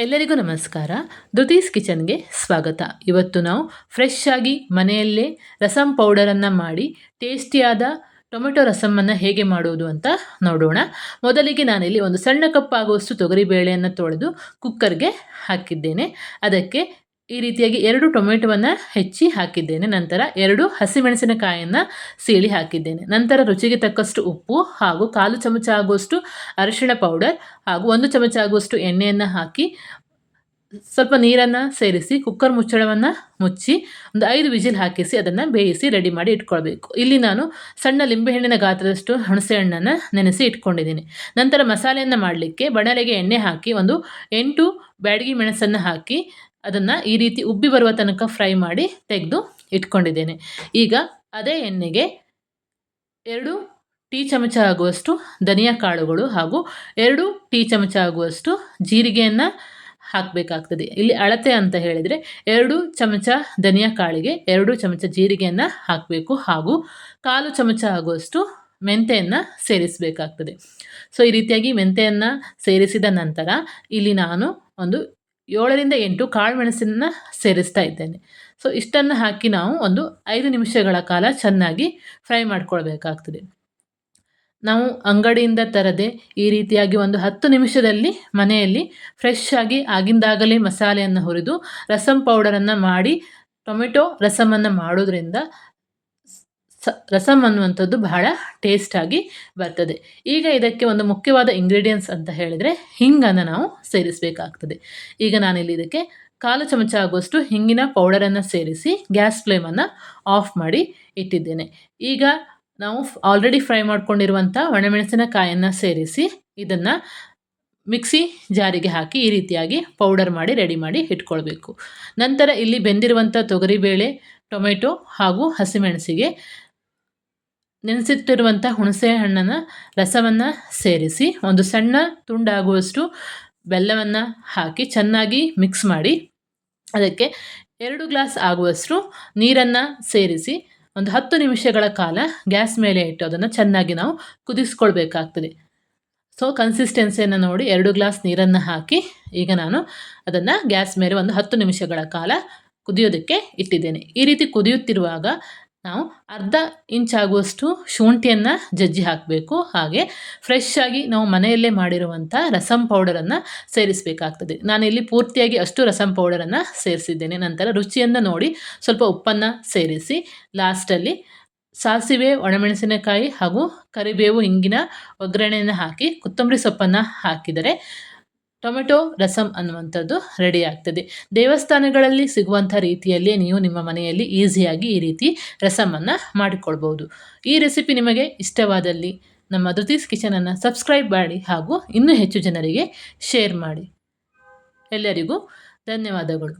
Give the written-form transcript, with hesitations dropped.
ಎಲ್ಲರಿಗೂ ನಮಸ್ಕಾರ. ಧೃತೀಸ್ ಕಿಚನ್ಗೆ ಸ್ವಾಗತ. ಇವತ್ತು ನಾವು ಫ್ರೆಶ್ ಆಗಿ ಮನೆಯಲ್ಲೇ ರಸಂ ಪೌಡರನ್ನು ಮಾಡಿ ಟೇಸ್ಟಿಯಾದ ಟೊಮೆಟೊ ರಸಮನ್ನು ಹೇಗೆ ಮಾಡುವುದು ಅಂತ ನೋಡೋಣ. ಮೊದಲಿಗೆ ನಾನಿಲ್ಲಿ ಒಂದು ಸಣ್ಣ ಕಪ್ ಆಗುವಷ್ಟು ತೊಗರಿಬೇಳೆಯನ್ನು ತೊಳೆದು ಕುಕ್ಕರ್ಗೆ ಹಾಕಿದ್ದೇನೆ. ಅದಕ್ಕೆ ಈ ರೀತಿಯಾಗಿ 2 ಟೊಮೆಟೊವನ್ನು ಹೆಚ್ಚಿ ಹಾಕಿದ್ದೇನೆ. ನಂತರ 2 ಹಸಿಮೆಣಸಿನಕಾಯಿಯನ್ನು ಸೀಳಿ ಹಾಕಿದ್ದೇನೆ. ನಂತರ ರುಚಿಗೆ ತಕ್ಕಷ್ಟು ಉಪ್ಪು ಹಾಗೂ 1/4 ಚಮಚ ಆಗುವಷ್ಟು ಅರಿಶಿಣ ಪೌಡರ್ ಹಾಗೂ 1 ಚಮಚ ಆಗುವಷ್ಟು ಎಣ್ಣೆಯನ್ನು ಹಾಕಿ ಸ್ವಲ್ಪ ನೀರನ್ನು ಸೇರಿಸಿ ಕುಕ್ಕರ್ ಮುಚ್ಚಳವನ್ನು ಮುಚ್ಚಿ ಒಂದು 5 ವಿಜಿಲ್ ಹಾಕಿಸಿ ಅದನ್ನು ಬೇಯಿಸಿ ರೆಡಿ ಮಾಡಿ ಇಟ್ಕೊಳ್ಬೇಕು. ಇಲ್ಲಿ ನಾನು ಸಣ್ಣ ಲಿಂಬೆಹಣ್ಣಿನ ಗಾತ್ರದಷ್ಟು ಹುಣಸೆ ಹಣ್ಣನ್ನು ನೆನೆಸಿ ಇಟ್ಕೊಂಡಿದ್ದೀನಿ. ನಂತರ ಮಸಾಲೆಯನ್ನು ಮಾಡಲಿಕ್ಕೆ ಬಾಣಲೆಗೆ ಎಣ್ಣೆ ಹಾಕಿ ಒಂದು 8 ಬ್ಯಾಡಗಿ ಮೆಣಸನ್ನು ಹಾಕಿ ಅದನ್ನು ಈ ರೀತಿ ಉಬ್ಬಿ ಬರುವ ತನಕ ಫ್ರೈ ಮಾಡಿ ತೆಗೆದು ಇಟ್ಕೊಂಡಿದ್ದೇನೆ. ಈಗ ಅದೇ ಎಣ್ಣೆಗೆ 2 ಟೀ ಚಮಚ ಆಗುವಷ್ಟು ಧನಿಯಾ ಕಾಳುಗಳು ಹಾಗೂ 2 ಟೀ ಚಮಚ ಆಗುವಷ್ಟು ಜೀರಿಗೆಯನ್ನು ಹಾಕಬೇಕಾಗ್ತದೆ. ಇಲ್ಲಿ ಅಳತೆ ಅಂತ ಹೇಳಿದರೆ 2 ಚಮಚ ಧನಿಯಾ ಕಾಳಿಗೆ 2 ಚಮಚ ಜೀರಿಗೆಯನ್ನು ಹಾಕಬೇಕು ಹಾಗೂ 1/4 ಚಮಚ ಆಗುವಷ್ಟು ಮೆಂತೆಯನ್ನು ಸೇರಿಸಬೇಕಾಗ್ತದೆ. ಸೊ ಈ ರೀತಿಯಾಗಿ ಮೆಂತೆಯನ್ನು ಸೇರಿಸಿದ ನಂತರ ಇಲ್ಲಿ ನಾನು ಒಂದು 7ರಿಂದ 8 ಕಾಳು ಮೆಣಸನ್ನು ಸೇರಿಸ್ತಾ ಇದ್ದೇನೆ. ಸೊ ಇಷ್ಟನ್ನು ಹಾಕಿ ನಾವು ಒಂದು 5 ನಿಮಿಷಗಳ ಕಾಲ ಚೆನ್ನಾಗಿ ಫ್ರೈ ಮಾಡ್ಕೊಳ್ಬೇಕಾಗ್ತದೆ. ನಾವು ಅಂಗಡಿಯಿಂದ ತರದೆ ಈ ರೀತಿಯಾಗಿ ಒಂದು 10 ನಿಮಿಷದಲ್ಲಿ ಮನೆಯಲ್ಲಿ ಫ್ರೆಶ್ ಆಗಿ ಆಗಿಂದಾಗಲೇ ಮಸಾಲೆಯನ್ನು ಹುರಿದು ರಸಂ ಪೌಡರನ್ನು ಮಾಡಿ ಟೊಮೆಟೊ ರಸಮನ್ನು ಮಾಡೋದ್ರಿಂದ ರಸಮ್ ಅನ್ನುವಂಥದ್ದು ಬಹಳ ಟೇಸ್ಟಾಗಿ ಬರ್ತದೆ. ಈಗ ಇದಕ್ಕೆ ಒಂದು ಮುಖ್ಯವಾದ ಇಂಗ್ರೀಡಿಯೆಂಟ್ಸ್ ಅಂತ ಹೇಳಿದರೆ ಹಿಂಗನ್ನು ನಾವು ಸೇರಿಸಬೇಕಾಗ್ತದೆ. ಈಗ ನಾನಿಲ್ಲಿ ಇದಕ್ಕೆ 1/4 ಚಮಚ ಆಗುವಷ್ಟು ಹಿಂಗಿನ ಪೌಡರನ್ನು ಸೇರಿಸಿ ಗ್ಯಾಸ್ ಫ್ಲೇಮನ್ನು ಆಫ್ ಮಾಡಿ ಇಟ್ಟಿದ್ದೇನೆ. ಈಗ ನಾವು ಆಲ್ರೆಡಿ ಫ್ರೈ ಮಾಡ್ಕೊಂಡಿರುವಂಥ ಒಣಮೆಣಸಿನಕಾಯನ್ನು ಸೇರಿಸಿ ಇದನ್ನು ಮಿಕ್ಸಿ ಜಾರಿಗೆ ಹಾಕಿ ಈ ರೀತಿಯಾಗಿ ಪೌಡರ್ ಮಾಡಿ ರೆಡಿ ಮಾಡಿ ಇಟ್ಕೊಳ್ಬೇಕು. ನಂತರ ಇಲ್ಲಿ ಬೆಂದಿರುವಂಥ ತೊಗರಿಬೇಳೆ, ಟೊಮೆಟೊ ಹಾಗೂ ಹಸಿಮೆಣಸಿಗೆ ನೆನೆಸಿಟ್ಟಿರುವಂಥ ಹುಣಸೆ ಹಣ್ಣನ್ನು ರಸವನ್ನು ಸೇರಿಸಿ ಒಂದು ಸಣ್ಣ ತುಂಡಾಗುವಷ್ಟು ಬೆಲ್ಲವನ್ನು ಹಾಕಿ ಚೆನ್ನಾಗಿ ಮಿಕ್ಸ್ ಮಾಡಿ ಅದಕ್ಕೆ 2 ಗ್ಲಾಸ್ ಆಗುವಷ್ಟು ನೀರನ್ನು ಸೇರಿಸಿ ಒಂದು 10 ನಿಮಿಷಗಳ ಕಾಲ ಗ್ಯಾಸ್ ಮೇಲೆ ಇಟ್ಟು ಅದನ್ನು ಚೆನ್ನಾಗಿ ನಾವು ಕುದಿಸ್ಕೊಳ್ಬೇಕಾಗ್ತದೆ. ಸೊ ಕನ್ಸಿಸ್ಟೆನ್ಸಿಯನ್ನು ನೋಡಿ 2 ಗ್ಲಾಸ್ ನೀರನ್ನು ಹಾಕಿ ಈಗ ನಾನು ಅದನ್ನು ಗ್ಯಾಸ್ ಮೇಲೆ ಒಂದು 10 ನಿಮಿಷಗಳ ಕಾಲ ಕುದಿಯೋದಕ್ಕೆ ಇಟ್ಟಿದ್ದೇನೆ. ಈ ರೀತಿ ಕುದಿಯುತ್ತಿರುವಾಗ ನಾವು 1/2 ಇಂಚ್ ಆಗುವಷ್ಟು ಶುಂಠಿಯನ್ನು ಜಜ್ಜಿ ಹಾಕಬೇಕು. ಹಾಗೆ ಫ್ರೆಶ್ ಆಗಿ ನಾವು ಮನೆಯಲ್ಲೇ ಮಾಡಿರುವಂಥ ರಸಂ ಪೌಡರನ್ನು ಸೇರಿಸಬೇಕಾಗ್ತದೆ. ನಾನಿಲ್ಲಿ ಪೂರ್ತಿಯಾಗಿ ಅಷ್ಟು ರಸಂ ಪೌಡರನ್ನು ಸೇರಿಸಿದ್ದೇನೆ. ನಂತರ ರುಚಿಯನ್ನು ನೋಡಿ ಸ್ವಲ್ಪ ಉಪ್ಪನ್ನು ಸೇರಿಸಿ ಲಾಸ್ಟಲ್ಲಿ ಸಾಸಿವೆ, ಒಣಮೆಣಸಿನಕಾಯಿ ಹಾಗೂ ಕರಿಬೇವು, ಹಿಂಗಿನ ಒಗ್ಗರಣೆಯನ್ನು ಹಾಕಿ ಕೊತ್ತಂಬರಿ ಸೊಪ್ಪನ್ನು ಹಾಕಿದರೆ ಟೊಮೆಟೊ ರಸಮ್ ಅನ್ನುವಂಥದ್ದು ರೆಡಿ ಆಗ್ತದೆ. ದೇವಸ್ಥಾನಗಳಲ್ಲಿ ಸಿಗುವಂಥ ರೀತಿಯಲ್ಲೇ ನೀವು ನಿಮ್ಮ ಮನೆಯಲ್ಲಿ ಈಸಿಯಾಗಿ ಈ ರೀತಿ ರಸಮನ್ನು ಮಾಡಿಕೊಳ್ಬೋದು. ಈ ರೆಸಿಪಿ ನಿಮಗೆ ಇಷ್ಟವಾದಲ್ಲಿ ನಮ್ಮ ಧೃತೀಸ್ ಕಿಚನನ್ನು ಸಬ್ಸ್ಕ್ರೈಬ್ ಮಾಡಿ ಹಾಗೂ ಇನ್ನೂ ಹೆಚ್ಚು ಜನರಿಗೆ ಶೇರ್ ಮಾಡಿ. ಎಲ್ಲರಿಗೂ ಧನ್ಯವಾದಗಳು.